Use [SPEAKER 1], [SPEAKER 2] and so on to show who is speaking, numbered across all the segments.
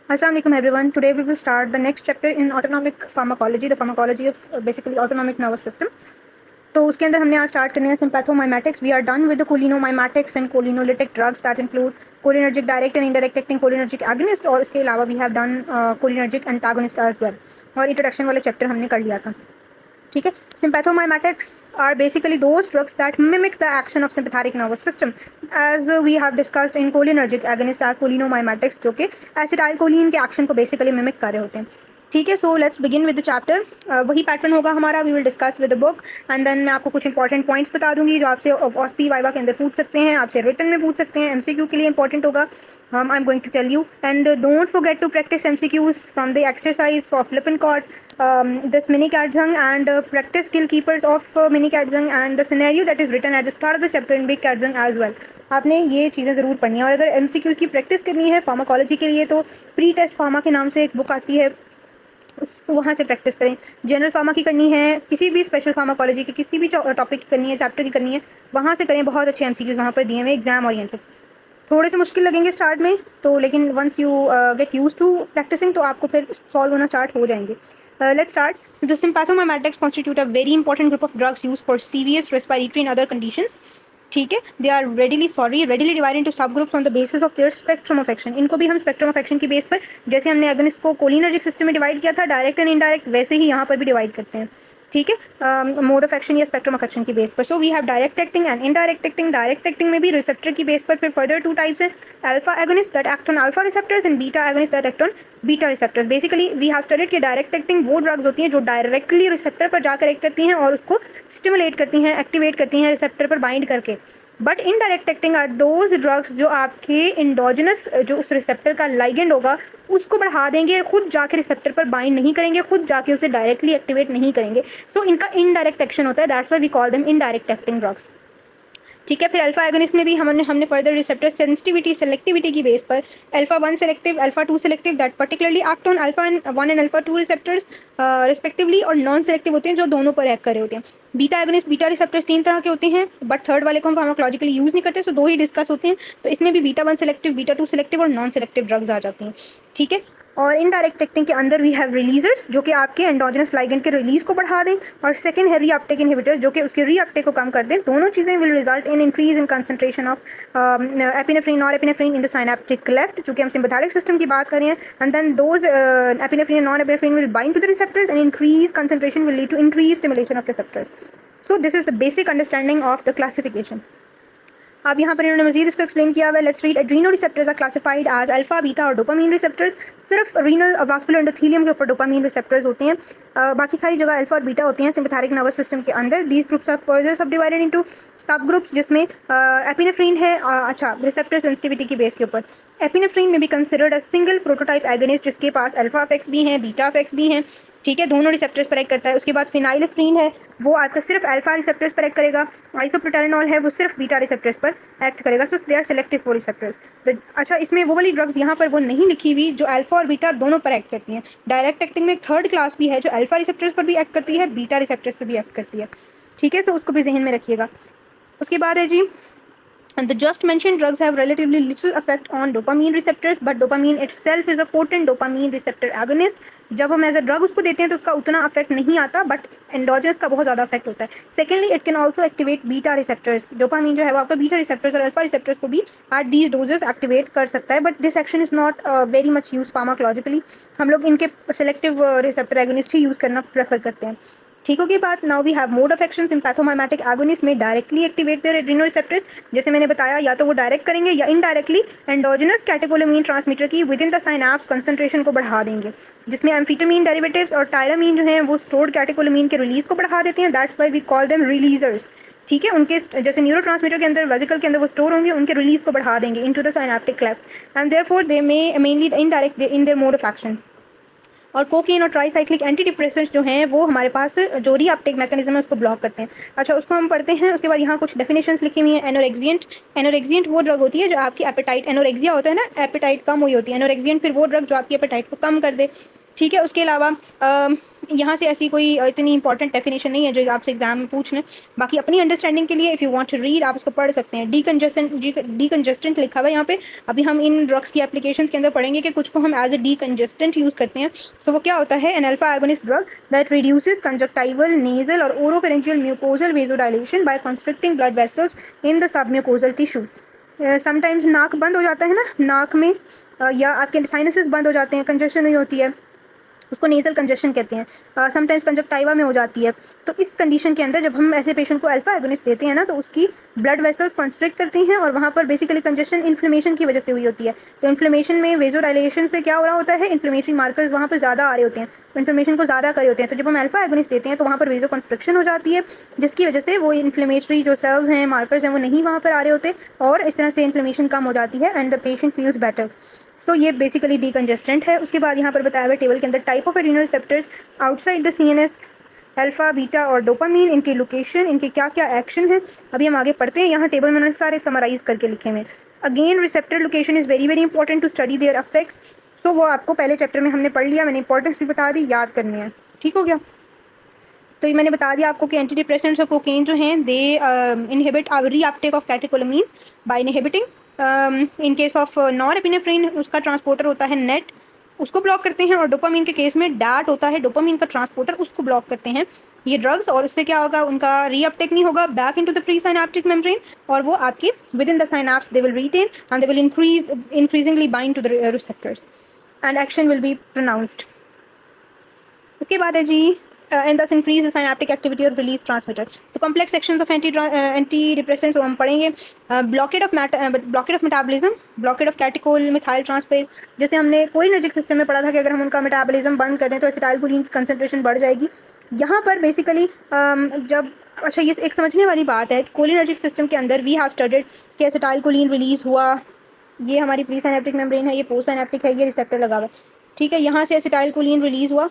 [SPEAKER 1] Assalamu alaikum everyone. Today we will start the next chapter in autonomic pharmacology, the pharmacology of basically autonomic nervous system. तो उसके अंदर हमने आज start करनी है sympathomimetics. We are done with the cholinomimetics and cholinolytic drugs that include cholinergic direct and indirect acting cholinergic agonist और उसके अलावा we have done cholinergic antagonist as well. और इंट्रोडक्शन वाले चैप्टर हमने कर लिया था. ठीक है. Sympathomimetics are basically those drugs that mimic the action of sympathetic nervous system, as we have discussed in cholinergic agonist as cholinomimetics, जो कि acetylcholine के एक्शन को बेसिकली मिमिक कर रहे होते हैं. ठीक है. So let's begin with the chapter. वही पैटर्न होगा हमारा. We will discuss with the book and then मैं आपको कुछ इंपॉर्टेंट पॉइंट्स बता दूंगी जो आपसे ऑस्पी वाइवा के अंदर पूछ सकते हैं, आपसे रिटन में पूछ सकते हैं, एमसीक्यू के लिए इंपॉर्टेंट होगा. I am going to tell you and don't forget to practise MCQs from the exercise of Lippincott, this mini Katzung and practice skill keepers of mini Katzung and the scenario that is written at the start of the chapter in big Katzung as well. आपने ये चीज़ें ज़रूर पढ़नी है. और अगर MCQs की practice करनी है फार्माकोलॉजी के लिए तो प्री टेस्ट फार्मा के नाम से एक बुक आती है, उसको वहाँ से प्रैक्टिस करें. जनरल फार्मा की करनी है, किसी भी स्पेशल फार्माकोलॉजी की किसी भी टॉपिक की करनी है, चैप्टर की करनी है, वहाँ से करें. बहुत अच्छे एमसीक्यूज़ वहाँ पर दिए हुए एग्जाम ओरिएंटेड. थोड़े से मुश्किल लगेंगे स्टार्ट में तो, लेकिन once you get use to practicing तो आपको फिर सॉल्व होना स्टार्ट हो जाएंगे. Let's start. The sympathomimetics constitute a very important group of drugs used for serious respiratory and other conditions. ठीक है. They are readily divided into subgroups on the basis of their spectrum of action. इनको भी हम spectrum of action की base पर, जैसे हमने agonist को cholinergic सिस्टम में डिवाइड किया था डायरेक्ट एंड इनडायरेक्ट, वैसे ही यहाँ पर भी डिवाइड करते हैं. ठीक है. मोड ऑफ एक्शन या स्पेक्ट्रम ऑफ एक्शन की बेस पर. So we have direct acting and indirect acting. Direct acting में भी रिसेप्टर की बेस पर फिर फर्दर टू टाइप्स हैं. Alpha agonist that act on alpha receptors and beta agonist that act on beta receptors. Basically we have studied कि direct acting वो drugs होती हैं जो डायरेक्टली रिसेप्टर पर जाकर एक्ट करती हैं और उसको स्टिमुलेट करती हैं, एक्टिवेट करती हैं रिसेप्टर पर बाइंड करके. But indirect acting are those drugs जो आपके इंडोजिनस जो उस रिसेप्टर का लाइगेंड होगा उसको बढ़ा देंगे, खुद जाके रिसेप्टर पर बाइंड नहीं करेंगे, खुद जाके उसे डायरेक्टली एक्टिवेट नहीं करेंगे. सो इनका इनडायरेक्ट एक्शन होता है. That's why we call them indirect acting drugs. ठीक है. फिर अल्फा एगोनिस्ट में भी हमने फर्दर रिसेप्टर सेंसिटिविटी सेलेक्टिविटी की बेस पर alpha 1 selective, alpha 2 selective that particularly act on alpha 1 and alpha 2 receptors respectively, और नॉन सेलेक्टिव होते हैं जो दोनों पर एक्ट कर रहे होते हैं. बीटा एगोनिस्ट बीटा रिसेप्टर्स 3 तरह के होते हैं, बट थर्ड वाले को हम फार्माकोलॉजिकली यूज़ नहीं करते, सो 2 ही डिस्कस होते हैं. तो इसमें भी बीटा 1 सेलेक्टिव, बीटा 2 सेलेक्टिव और नॉन सेलेक्टिव ड्रग्स आ जाती हैं. ठीक है. और इनडायरेक्ट एक्टिंग के अंदर वी हैव रिलीजर्स जो कि आपके एंडोजेनस लाइगेंड के रिलीज को बढ़ा दें, और सेकंड है रीअपटेक इनहिबिटर्स जो कि उसके रीअपटेक को कम कर दें. दोनों चीज़ें will result in increase in concentration of epinephrine और epinephrine in the synaptic cleft, जो कि हम सिम्पैथेटिक सिस्टम की बात करें. And then those epinephrine and non epinephrine will bind to the receptors and increase concentration will lead to increase stimulation of receptors. So this is the basic understanding of the classification. अब यहाँ पर इन्होंने मजीद इसको explain किया हुआ है. Let's read. Adreno receptors are classified as alpha, beta और dopamine receptors. सिर्फ रीनल वास्कुलर एंडोथेलियम के ऊपर डोपामीन रिसेप्टर्स होते हैं, बाकी सारी जगह अल्फा और बीटा होते हैं सिम्पैथेटिक नर्वस सिस्टम के अंदर. दीज ग्रुप्स आर फर्दर सब डिवाइडेड इनटू सब ग्रुप्स, जिसमें एपिनेफ्रिन है. अच्छा, रिसेप्टर सेंसिटिविटी की बेस के ऊपर एपिनेफ्रिन में भी considered a single prototype agonist जिसके पास अल्फा इफेक्ट्स भी हैं, बीटा इफेक्ट्स भी हैं. ठीक है. दोनों रिसेप्टर्स पर एक्ट करता है. उसके बाद फिनाइलेफ्रिन है, वो आपका सिर्फ अल्फा रिसेप्टर्स पर एक्ट करेगा. आइसोप्रोटेरेनॉल है, वो सिर्फ बीटा रिसेप्टर्स पर एक्ट करेगा. So they are selective for receptors. अच्छा, इसमें वो वाली ड्रग्स यहाँ पर वो नहीं लिखी हुई जो अल्फा और बीटा दोनों पर एक्ट करती हैं. डायरेक्ट एक्टिंग में एक थर्ड क्लास भी है जो अल्फा रिसेप्टर्स पर भी एक्ट करती है, बीटा रिसेप्टर्स पर भी एक्ट करती है. ठीक है. सो उसको भी जहन में रखिएगा. उसके बाद है जी, and the just mentioned drugs have relatively little effect on dopamine receptors, but dopamine itself is a potent dopamine receptor agonist. जब हम एज अ ड्रग उसको देते हैं तो उसका उतना अफेक्ट नहीं आता, बट एंडोजेनस का बहुत ज़्यादा अफेक्ट होता है. Secondly, it can also activate beta receptors. Dopamine जो है वो आपका बीटा रिसेप्टर्स और अल्फा रिसेप्टर्स को भी एट दीज डोजेस एक्टिवेट कर सकता है, but this action is not very much use pharmacologically. हम लोग इनके सेलेक्टिव रिसेप्टर एगोनिस्ट ही यूज़ करना प्रेफर करते हैं. ठीक होगी बात. Now we have mode of action. Sympathomimetic agonist में directly activate their adreno receptors, जैसे मैंने बताया, या तो वो डायरेक्ट करेंगे या इनडायरेक्टली एंडोजेनस कैटेकोलामीन ट्रांसमीटर की with in the synapse concentration को बढ़ा देंगे, जिसमें एम्फीटामीन डेरिवेटिव्स और टायरामीन जो हैं वो स्टोर्ड कैटेकोलामीन के रिलीज को बढ़ा देते हैं. That's why we call them releasers. ठीक है. उनके जैसे न्यूरोट्रांसमीटर के अंदर वेसिकल के अंदर वो स्टोर होंगे, उनके रिलीज को बढ़ा देंगे into the synaptic cleft, and therefore they may mainly indirect in their mode of action. और कोकीन और ट्राईसाइक्लिक एंटी डिप्रेसेंट्स जो हैं वो हमारे पास जो रीअपटेक मैकेनिज्म है उसको ब्लॉक करते हैं. अच्छा, उसको हम पढ़ते हैं. उसके बाद यहाँ कुछ डेफिनेशंस लिखी हुई हैं. एनोरेक्सिएंट वो ड्रग होती है जो आपकी एपेटाइट, एनोरेक्सिया होता है ना, एपेटाइट कम हुई होती है. एनोरेक्सिएंट फिर वो ड्रग जो आपकी एपेटाइट को कम कर दे. ठीक है। उसके अलावा यहाँ से ऐसी कोई इतनी इंपॉर्टेंट डेफिनेशन नहीं है जो आपसे एग्जाम में पूछ लें। बाकी अपनी अंडरस्टैंडिंग के लिए if you want to read आप उसको पढ़ सकते हैं। डीकंजेस्टेंट लिखा हुआ है यहाँ पे। अभी हम इन ड्रग्स की एप्लीकेशंस के अंदर पढ़ेंगे कि कुछ को हम एज ए डीकंजेस्टेंट यूज़ करते हैं। सो वो क्या होता है, an alpha agonist drug that reduces conjunctival, nasal और oropharyngeal mucosal vasodilation by constricting blood vessels in the submucosal tissue. Sometimes नाक बंद हो जाता है ना, नाक में या आपके साइनसेस बंद हो जाते हैं, कंजेशन हुई होती है, उसको नेज़ल कंजेशन कहते हैं। समटाइम्स कंजक्टाइवा में हो जाती है। तो इस कंडीशन के अंदर जब हम ऐसे पेशेंट को अल्फा एगोनिस्ट देते हैं ना, तो उसकी ब्लड वेसल्स कंस्ट्रिक्ट करती हैं और वहाँ पर बेसिकली कंजेशन इन्फ्लेमेशन की वजह से हुई होती है। तो इन्फ्लेमेशन में वेजोडाइलेशन से क्या हो रहा होता है, इन्फ्लेमेटरी मार्कर्स वहाँ पर ज़्यादा आ रहे होते हैं, इन्फ्लेमेशन को ज़्यादा कर रहे होते हैं। तो जब हम अल्फा एगोनिस्ट देते हैं तो वहाँ पर वेजो कंस्ट्रक्शन हो जाती है, जिसकी वजह से वो इन्फ्लेमेटरी जो सेल्स हैं, मार्कर्स हैं, वो नहीं वहाँ पर आ रहे होते और इस तरह से इन्फ्लेमेशन कम हो जाती है and the patient feels better. So ये बेसिकली डीकंजेस्टेंट है। उसके बाद यहाँ पर बताया हुआ टेबल के अंदर type of adrenal receptors outside the CNS, alpha, beta और डोपामीन, इनकी लोकेशन, इनके क्या क्या एक्शन है, अभी हम आगे पढ़ते हैं। यहाँ टेबल में उन्होंने सारे समराइज करके लिखे हुए हैं। Again receptor location is very very important to study their effects. So वो आपको पहले चैप्टर में हमने पढ़ लिया, मैंने इंपॉर्टेंस भी बता दी, याद करनी है। ठीक हो गया। तो ये मैंने बता दिया आपको कि एंटी डिप्रेसेंट्स और कोकेन जो हैं they inhibit reuptake of catecholamines by inhibiting. In case of norepinephrine उसका ट्रांसपोर्टर होता है नेट, उसको ब्लॉक करते हैं, और डोपामीन के केस में डैट होता है डोपामीन का ट्रांसपोर्टर, उसको ब्लॉक करते हैं ये ड्रग्स। और उससे क्या होगा, उनका रीअपटेक नहीं होगा back into the pre synaptic membrane, और वो आपकी within the synapse they will retain and they will increasingly bind to the receptors and action will be pronounced. उसके बाद है जी and thus increase the synaptic activity और release transmitter. तो complex sections of anti depressants हम पढ़ेंगे। Blockade of metabolism, blockade of catechol methyl transferase. जैसे हमने कोलिनर्जिक सिस्टम में पढ़ा था कि अगर हम उनका मेटाबॉलिज्म बंद कर दें तो एसिटाइलकोलिन की कंसंट्रेशन बढ़ जाएगी। यहाँ पर बेसिकली जब अच्छा ये एक समझने वाली बात है, कोलिनर्जिक सिस्टम के अंदर वी हैव स्टडीड कि एसिटाइलकोलिन रिलीज हुआ, ये हमारी प्री साइनेप्टिक मेम्ब्रेन है, ये पोस्ट साइनेप्टिक है, ये रिसेप्टर लगा हुआ है, ठीक है। यहाँ से एसिटाइलकोलिन रिलीज हुआ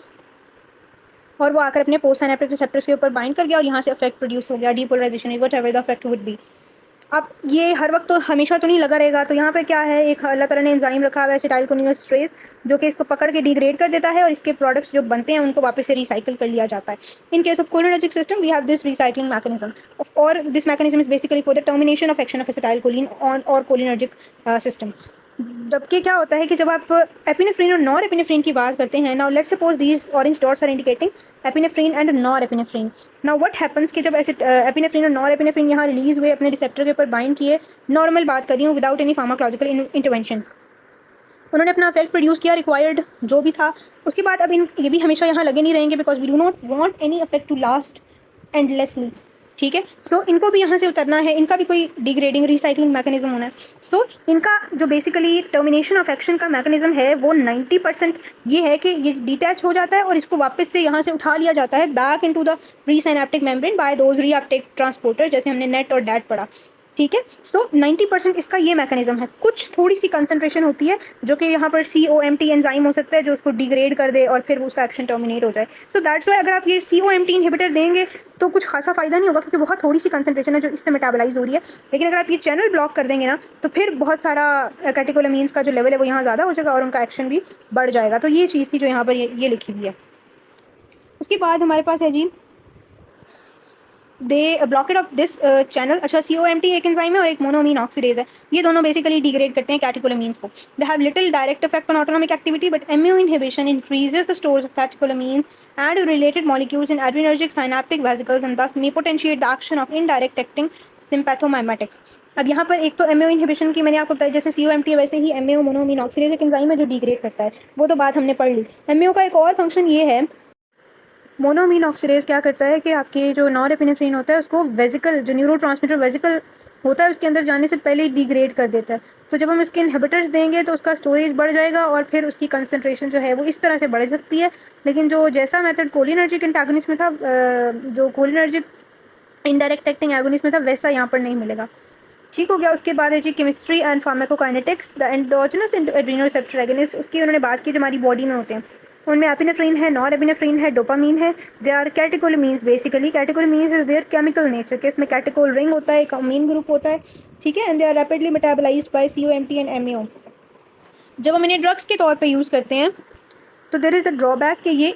[SPEAKER 1] और वो आकर अपने पोस्ट साइनेप्टिक रिसेप्टर्स के ऊपर बाइंड कर गया और यहाँ से इफेक्ट प्रोड्यूस हो गया, depolarisation, whatever the effect would be. अब ये हर वक्त तो हमेशा तो नहीं लगा रहेगा, तो यहाँ पे क्या है, एक अल्लाह ताला ने एंजाइम रखा हुआ है एसिटाइलकोलिनेस्ट्रेज, जो कि इसको पकड़ के डिग्रेड कर देता है और इसके प्रोडक्ट्स जो बनते हैं उनको वापस से रिसाइकिल कर लिया जाता है। In case of cholinergic system we have this recycling mechanism और this mechanism is basically for the termination of action of acetylcholine on और कोलिनर्जिक सिस्टम। जबकि क्या होता है कि जब आप एपिनेफ्रिन और नॉर एपिनेफ्रिन की बात करते हैं, now let's suppose these orange dots are indicating epinephrine and nor epinephrine. Now what happens कि जब ऐसे एपिनेफ्रिन और नॉर एपिनेफ्रिन यहाँ रिलीज हुए, अपने रिसेप्टर के ऊपर बाइंड किए, नॉर्मल बात कर रही हूँ विदाउट एनी फार्माकोलॉजिकल इंटरवेंशन, उन्होंने अपना इफेक्ट प्रोड्यूस किया रिक्वायर्ड जो भी था। उसके बाद अब ये भी हमेशा यहाँ लगे नहीं रहेंगे because we do not want any effect to last endlessly, ठीक है। सो इनको भी यहाँ से उतरना है, इनका भी कोई डिग्रेडिंग रिसाइकलिंग मैकेनिज्म होना है। सो इनका जो बेसिकली टर्मिनेशन ऑफ एक्शन का मैकेनिज्म है वो 90% ये है कि ये डिटैच हो जाता है और इसको वापस से यहाँ से उठा लिया जाता है back into the pre synaptic membrane by those reuptake transporter, जैसे हमने नेट और डैट पढ़ा, ठीक है। सो 90% इसका ये मैकेनिज्म है। कुछ थोड़ी सी कंसंट्रेशन होती है जो कि यहाँ पर COMT एंजाइम हो सकता है जो उसको डिग्रेड कर दे और फिर उसका एक्शन टर्मिनेट हो जाए। सो दैट्स वाई अगर आप ये COMT इनहिबिटर देंगे तो कुछ खासा फायदा नहीं होगा क्योंकि बहुत थोड़ी सी कंसंट्रेशन है जो इससे मेटाबोलाइज हो रही है। लेकिन अगर आप ये चैनल ब्लॉक कर देंगे ना तो फिर बहुत सारा कैटेकोलामीन्स का जो लेवल है वो यहाँ ज़्यादा हो जाएगा और उनका एक्शन भी बढ़ जाएगा। तो ये चीज़ थी जो यहाँ पर ये लिखी हुई है। उसके बाद हमारे पास है जी दे ब्लॉकेड ऑफ दिस चैनल। अच्छा, COMT एक एंजाइम है और एक मोनोअमीन ऑक्सीडेज है, ये दोनों बेसिकली डिग्रेड करते हैं कैटेकोलामीन्स को। They have little direct effect on autonomic activity but MAO inhibition increases the stores of catecholamines and related molecules in adrenergic synaptic vesicles and thus may potentiate the action of indirect acting sympathomimetics। अब यहाँ पर एक तो MAO inhibition की मैंने आपको बताया, जैसे COMT है वैसे ही MAO मोनोअमीन ऑक्सीडेज एक एंजाइम है जो डिग्रेड करता है, वो तो बात हमने पढ़ ली। MAO का एक और फंक्शन ये है, मोनोअमीन ऑक्सीडेज क्या करता है कि आपके जो नॉरएपिनेफ्रिन होता है उसको वेजिकल, जो न्यूरोट्रांसमीटर वेजिकल होता है उसके अंदर जाने से पहले ही डिग्रेड कर देता है। तो जब हम इसके इनहिबिटर्स देंगे तो उसका स्टोरेज बढ़ जाएगा और फिर उसकी कंसंट्रेशन जो है वो इस तरह से बढ़ सकती है। लेकिन जो जैसा मेथड कोलिनर्जिक एंटागोनिस्ट में था, जो कोलिनर्जिक इनडायरेक्ट एक्टिंग एगोनिस्ट में था, वैसा यहाँ पर नहीं मिलेगा। ठीक हो गया। उसके बाद है जी chemistry and pharmacokinetics. The endogenous adrenal receptor agonist, उसकी उन्होंने बात की जो हमारी बॉडी में होते हैं, उनमें एपिनेफ्रिन है, नॉर एपिनेफ्रिन है, डोपामीन है। They are catecholamines, basically catecholamines is their chemical nature के इसमें कैटेकोल रिंग होता है, एक अमीन ग्रुप होता है, ठीक है। And they are rapidly metabolised by COMT and MAO। जब हम इन्हें ड्रग्स के तौर पे यूज़ करते हैं तो देयर इज़ द ड्रॉबैक कि ये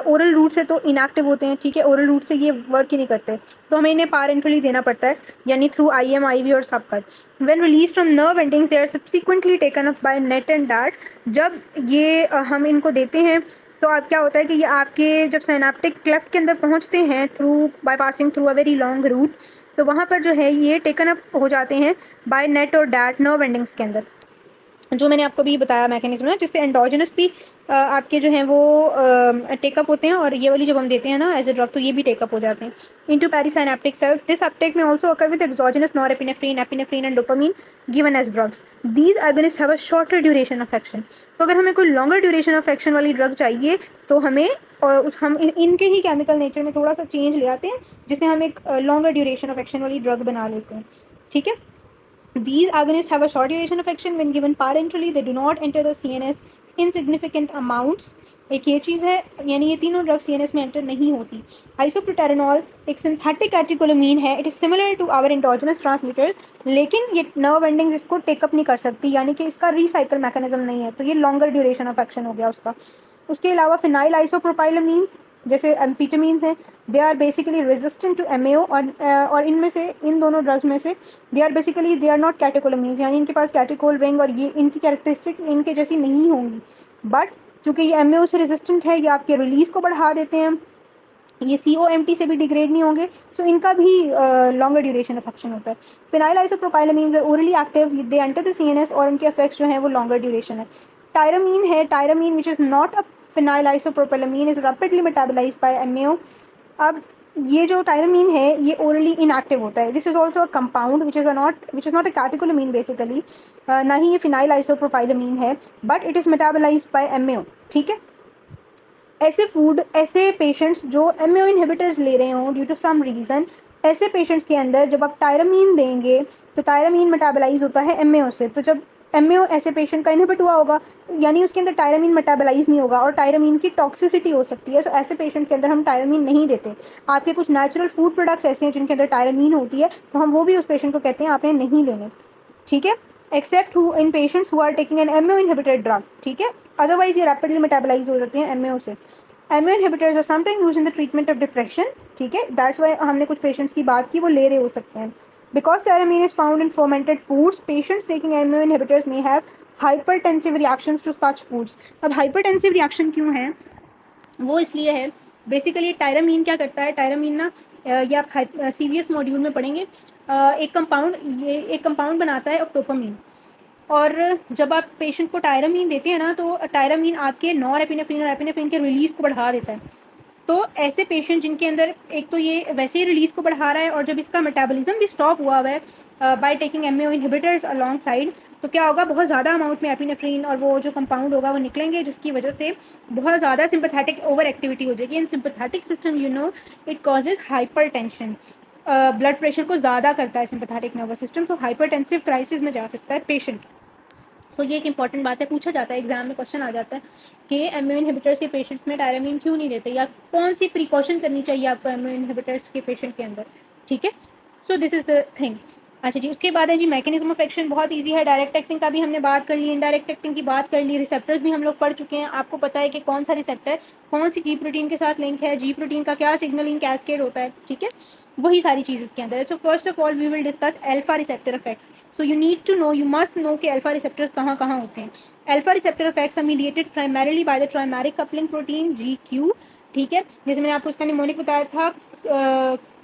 [SPEAKER 1] ओरल रूट से तो इनएक्टिव होते हैं, ठीक है, ओरल रूट से ये वर्क ही नहीं करते, तो हमें इन्हें पारेंटली देना पड़ता है, यानी थ्रू IM, IV और subcut. When release from nerve endings they are subsequently taken up by NET and DAT. जब ये हम इनको देते हैं तो अब क्या होता है कि ये आपके जब सिनेप्टिक क्लेफ्ट के अंदर पहुंचते हैं through by passing through a very long route, तो वहाँ पर जो है ये टेकन अप हो जाते हैं बाय नेट और डैट नर्व एंडिंग्स के अंदर, जो मैंने आपको भी बताया मैकेनिज्म है, जिससे एंडोजेनस भी आपके जो हैं वो टेकअप होते हैं, और ये वाली जब हम देते हैं ना एज ए ड्रग तो ये भी टेकअप हो जाते हैं into perisynaptic cells. This uptake में also occur with exogenous norepinephrine, epinephrine and dopamine given as drugs. These agonist have a shorter duration of action. तो अगर हमें कोई लॉन्गर ड्यूरेशन ऑफ एक्शन वाली ड्रग चाहिए तो हमें हम इनके ही केमिकल नेचर में थोड़ा सा चेंज ले आते हैं, जिससे हम एक लॉन्गर ड्यूरेशन ऑफ एक्शन वाली ड्रग बना लेते हैं, ठीक है। These agonists have a short duration of action when given parenterally. They do not enter the CNS in significant amounts. एक ये चीज़ है, यानी ये तीनों ड्रग CNS में एंटर नहीं होती। आइसोप्रोटेरेनॉल एक सिंथेटिक एटिकोलमीन है, it is similar to our endogenous transmitters, लेकिन ये नर्व एंडिंग्स इसको टेकअप नहीं कर सकती, यानी कि इसका रिसाइकल मैकेनिज्म नहीं है, तो ये लॉन्गर ड्यूरेशन ऑफ एक्शन हो गया उसका। उसके अलावा फिनाइल आइसोप्रोपाइलमीन्स जैसे एम्फीटामीन्स हैं, they are basically resistant to MAO, और इनमें से इन दोनों ड्रग्स में से दे आर नॉट कैटेकोलमीन्स, यानी इनके पास कैटेकोल रिंग और ये इनकी कैरेक्टरिस्टिक्स इनके जैसी नहीं होंगी, बट चूँकि ये MAO से रेजिस्टेंट है, ये आपके रिलीज़ को बढ़ा देते हैं, ये COMT से भी डिग्रेड नहीं होंगे, सो इनका भी लॉन्गर ड्यूरेशन ऑफ एक्शन होता है। Phenyl isopropylamines are orally active, they enter the CNS और उनके इफेक्ट्स जो हैं वो लॉन्गर ड्यूरेशन है। टायरामीन है, tyramine which is not a phenyl isopropylamine is rapidly metabolised by MAO। अब ये जो टायरामीन है ये ओरली इनएक्टिव होता है। This is also a compound which is not a catecholamine basically, ना ही ये फिनाइल आइसोप्रोपाइलमीन है, but it is metabolised by MAO, ठीक है। ऐसे पेशेंट्स जो MAO इनहिबिटर्स ले रहे हों ड्यू टू सम रीज़न, ऐसे पेशेंट्स के अंदर जब आप टायरामीन देंगे तो टायरामीन मेटाबोलाइज होता है MAO से, तो जब MAO ऐसे पेशेंट का इनहिबिट हुआ होगा यानी उसके अंदर टायरामीन मेटाबोलाइज नहीं होगा और टायरामीन की टॉक्सिसिटी हो सकती है, तो ऐसे पेशेंट के अंदर हम टायरामीन नहीं देते। आपके कुछ नेचुरल फूड प्रोडक्ट्स ऐसे हैं जिनके अंदर टायरामीन होती है, तो हम वो भी उस पेशेंट को कहते हैं आपने नहीं लेने, ठीक है, except who in patients who are taking an MAO inhibitor drug, ठीक है, अदरवाइज ये रैपिडली मेटाबोलाइज हो जाते हैं MAO से। MAO inhibitors are sometimes used in the treatment of depression, ठीक है, दैट्स वाई हमने कुछ पेशेंट्स की बात की वो ले रहे हो सकते हैं। Because tyramine is found in fermented foods, patients taking MAO inhibitors may have hypertensive reactions to such foods। अब hypertensive reaction क्यों है, वो इसलिए है बेसिकली टायरामीन क्या करता है, टायरामीन ना ये आप CVS मॉड्यूल में पढ़ेंगे, एक कंपाउंड बनाता है डोपामीन, और जब आप पेशेंट को टायरामीन देते हैं ना तो टायरामीन आपके नॉरएपिनेफ्रिन और एपिनेफ्रिन के रिलीज़ को बढ़ा देता है। तो ऐसे पेशेंट जिनके अंदर एक तो ये वैसे ही रिलीज़ को बढ़ा रहा है और जब इसका मेटाबॉलिज्म भी स्टॉप हुआ है by taking MAO inhibitors along side, तो क्या होगा, बहुत ज़्यादा अमाउंट में एपिनेफ्रिन और वो जो कंपाउंड होगा वो निकलेंगे, जिसकी वजह से बहुत ज़्यादा सिंपैथेटिक ओवर एक्टिविटी हो जाएगी। In sympathetic system it causes hypertension, blood pressure को ज़्यादा करता है सिंपैथेटिक नर्वस सिस्टम, तो हाइपरटेंसिव क्राइसिस में जा सकता है पेशेंट। सो ये एक इंपॉर्टेंट बात है, पूछा जाता है एग्जाम में, क्वेश्चन आ जाता है कि MAO इनहिबिटर्स के पेशेंट्स में टायरामीन क्यों नहीं देते, या कौन सी प्रिकॉशन करनी चाहिए आपको MAO इनहिबिटर्स के पेशेंट के अंदर, ठीक है। So this is the thing. अच्छा जी, उसके बाद है जी मैकेनिज्म ऑफ एक्शन, बहुत इजी है। डायरेक्ट एक्टिंग का भी हमने बात कर ली, इनडायरेक्ट एक्टिंग की बात कर ली, रिसेप्टर्स भी हम लोग पढ़ चुके हैं, आपको पता है कि कौन सा रिसेप्टर कौन सी जी प्रोटीन के साथ लिंक है, जी प्रोटीन का क्या सिग्नलिंग कैस्केड होता है, ठीक है, वही सारी चीज़ इसके अंदर है। So first of all we will discuss alpha receptor effects. So you need to know, you must know कि अल्फा रिसेप्टर्स कहाँ कहाँ होते हैं। Alpha receptor effects are mediated primarily by the trimeric coupling protein GQ, ठीक है, जैसे मैंने आपको उसका निमोनिक बताया था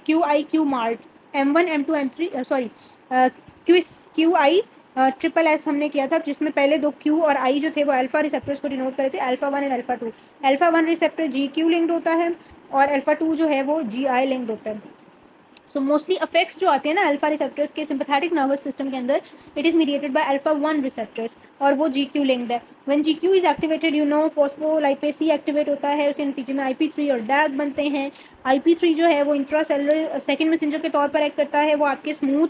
[SPEAKER 1] QI mart, M1 M2 M3 sorry QI SSS हमने किया था, जिसमें पहले दो Q और I जो थे वो अल्फा रिसेप्टर्स को डिनोट करे थे, alpha 1 and alpha 2। Alpha 1 receptor GQ linked होता है और अल्फा 2 जो है वो GI लिंक्ड होता है। सो मोस्टली अफेक्ट्स जो आते हैं ना अल्फा रिसेप्टर्स के सिंपैथेटिक नर्वस सिस्टम के अंदर, it is mediated by alpha 1 receptors और वो GQ लिंक्ड है। When GQ is activated phospholipase C activate होता है, उसके नतीजे में IP3 और DAG बनते हैं। IP3 जो है वो इंट्रासेलुलर सेकेंड मैसेंजर के तौर पर एक्ट करता है, वो आपके स्मूथ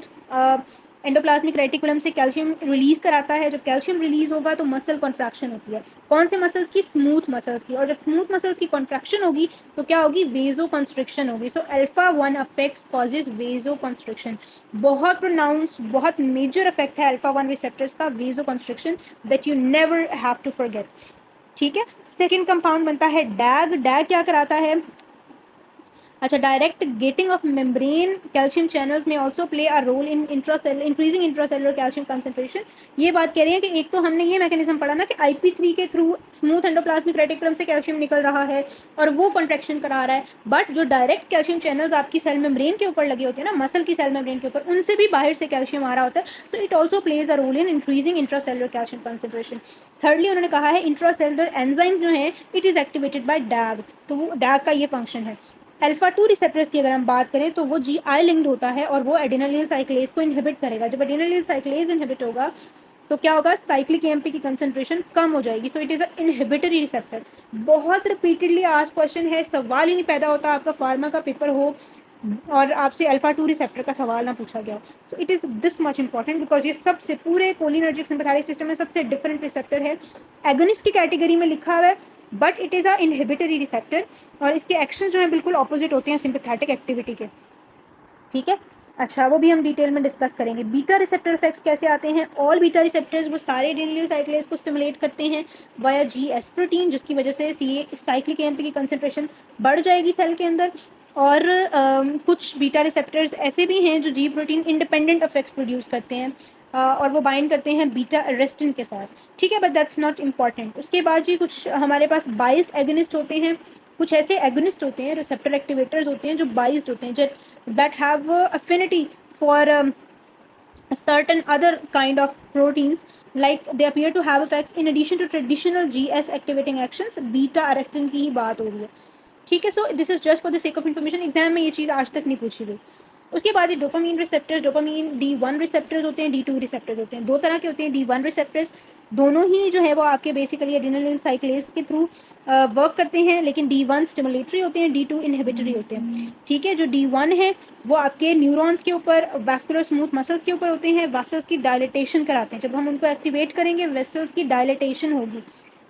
[SPEAKER 1] एंडोप्लाज्मिक रेटिकुलम से कैल्शियम रिलीज कराता है। जब कैल्शियम रिलीज होगा तो मसल कॉन्ट्रैक्शन होती है, कौन से मसल्स की, स्मूथ मसल्स की, और जब स्मूथ मसल्स की कॉन्ट्रैक्शन होगी तो क्या होगी, वेजो कंस्ट्रिक्शन होगी। So alpha 1 effects causes vasoconstriction, बहुत प्रोनाउंस्ड, बहुत मेजर इफेक्ट है अल्फा 1 रिसेप्टर्स का, vasoconstriction, that you never have to forget, ठीक है। सेकेंड कंपाउंड बनता है डैग। डैग क्या कराता है? अच्छा, direct gating of membrane calcium channels में also play a role in increasing intracellular calcium concentration. ये बात कह रही है कि एक तो हमने ये मैकेनिज्म पढ़ा ना कि IP3 के थ्रू स्मूथ एंडोप्लाज्मिक रेटिकुलम से कैल्शियम निकल रहा है और वो कॉन्ट्रैक्शन करा रहा है, बट जो डायरेक्ट कैल्शियम चैनल्स आपकी सेल मेम्ब्रेन के ऊपर लगे होते हैं ना, मसल की सेल मेम्ब्रेन के ऊपर, उनसे भी बाहर से कैल्शियम आ रहा होता है। So it also plays a role in increasing intracellular calcium concentration. Thirdly उन्होंने कहा है इंट्रासेलुलर एंजाइम जो है it is activated by DAG, तो वो डैग का ये फंक्शन है। अल्फा 2 रिसेप्टर्स की अगर हम बात करें तो वो GI लिंक्ड होता है और वो एडिनोलिल साइक्लेज को इनहिबिट करेगा। जब एडिनोलिल साइक्लेज इनहिबिट होगा तो क्या होगा? साइक्लिक AMP की कंसंट्रेशन कम हो जाएगी। So it is a inhibitory receptor. बहुत रिपीटेडली आज क्वेश्चन है, सवाल ही नहीं पैदा होता आपका फार्मा का पेपर हो और आपसे अल्फा 2 रिसेप्टर का सवाल ना पूछा गया। So it is this much important because ये सबसे पूरे कोलिनर्जिक सिंपैथेटिक सिस्टम में सबसे डिफरेंट रिसेप्टर है। एगोनिस्ट की कैटेगरी में लिखा हुआ है but it is a inhibitory receptor और इसके एक्शन जो है बिल्कुल ऑपोजिट होते हैं सिंपैथेटिक एक्टिविटी के। ठीक है, अच्छा वो भी हम डिटेल में डिस्कस करेंगे। बीटा रिसेप्टर इफेक्ट्स कैसे आते हैं? ऑल बीटा रिसेप्टर्स वो सारे एडिनिल साइक्लेज को स्टिमुलेट करते हैं वाया GS प्रोटीन, जिसकी वजह से साइक्लिक AMP की कंसंट्रेशन बढ़ जाएगी सेल के अंदर। और कुछ बीटा रिसेप्टर्स ऐसे भी हैं जो G protein independent effects produce करते हैं और वो बाइंड करते हैं बीटा एरेस्टिन के साथ। ठीक है, बट दैट्स नॉट इम्पॉर्टेंट। उसके बाद जी कुछ हमारे पास बाइस्ड एगोनिस्ट होते हैं, कुछ ऐसे एगोनिस्ट होते हैं, रिसेप्टर एक्टिवेटर्स होते हैं जो बाइस्ड होते हैं, that have affinity for certain other kind of proteins, like they appear to have effects in addition to traditional GS activating actions। Beta arrestin की ही बात हो रही है। ठीक है, so this is just for the sake of information, exam में ये चीज़ आज तक नहीं पूछी गई। उसके बाद ये dopamine receptors, dopamine D1 receptors होते हैं, D2 रिसेप्टर्स होते हैं। दो तरह के होते हैं D1 रिसेप्टर्स, दोनों ही जो है वो आपके बेसिकली एड्रेनलिन साइक्लेज के थ्रू वर्क करते हैं, लेकिन D1 स्टिमुलेटरी होते हैं, D2 इनहिबिटरी होते हैं। ठीक है, जो D1 है वो आपके न्यूरॉन्स के ऊपर, वैस्कुलर स्मूथ मसल्स के ऊपर होते हैं, वेसल्स की डायलिटेशन कराते हैं। जब हम उनको एक्टिवेट करेंगे वेसल्स की डायलिटेशन होगी।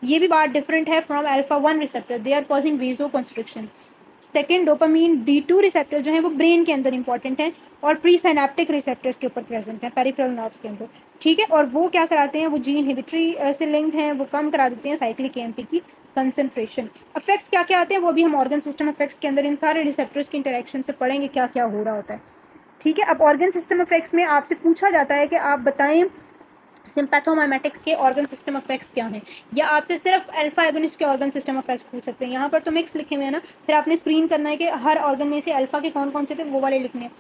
[SPEAKER 1] ये भी बात डिफरेंट है from alpha 1 receptor, they are causing vasoconstriction. Second dopamine D2 receptor जो है वो ब्रेन के अंदर इंपॉर्टेंट है और प्री साइनेप्टिक रिसेप्टर्स के ऊपर प्रेजेंट है, पेरिफेरल नर्व्स के अंदर। ठीक है, और वो क्या कराते हैं? वो G इनहिबिटरी से लिंक्ड हैं, वो कम करा देते हैं साइक्लिक AMP की कंसंट्रेशन। इफेक्ट्स क्या क्या आते हैं वो भी हम ऑर्गन सिस्टम इफेक्ट्स के अंदर इन सारे रिसेप्टर्स की इंटरेक्शन से पढ़ेंगे क्या क्या हो रहा होता है। ठीक है, अब ऑर्गन सिस्टम इफेक्ट्स में आपसे पूछा जाता है कि आप बताएं सिंपैथोमाइमेटिक्स के ऑर्गन सिस्टम इफेक्ट्स क्या हैं, या आपसे सिर्फ अल्फा एगोनिस्ट के ऑर्गन सिस्टम इफेक्ट्स पूछ सकते हैं। यहाँ पर तो मिक्स लिखे हुए हैं ना, फिर आपने स्क्रीन करना है कि हर ऑर्गन में से अल्फा के कौन कौन से थे वो वाले लिखने हैं।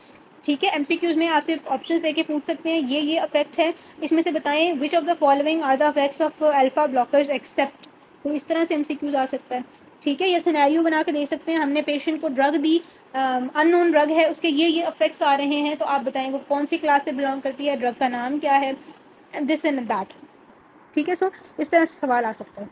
[SPEAKER 1] ठीक है, MCQs में आपसे ऑप्शंस देके पूछ सकते हैं ये इफेक्ट है, इसमें से बताएं which of the following are the effects of alpha blockers except. तो इस तरह से MCQs आ सकता है। ठीक है, ये सिनेरियो बना के दे सकते हैं, हमने पेशेंट को ड्रग दी, अननोन ड्रग है, उसके ये इफेक्ट्स आ रहे हैं, तो आप बताएं वो कौन सी क्लास से बिलोंग करती है, ड्रग का नाम क्या है, दिस एंड दैट। ठीक है, सो इस तरह से सवाल आ सकता है।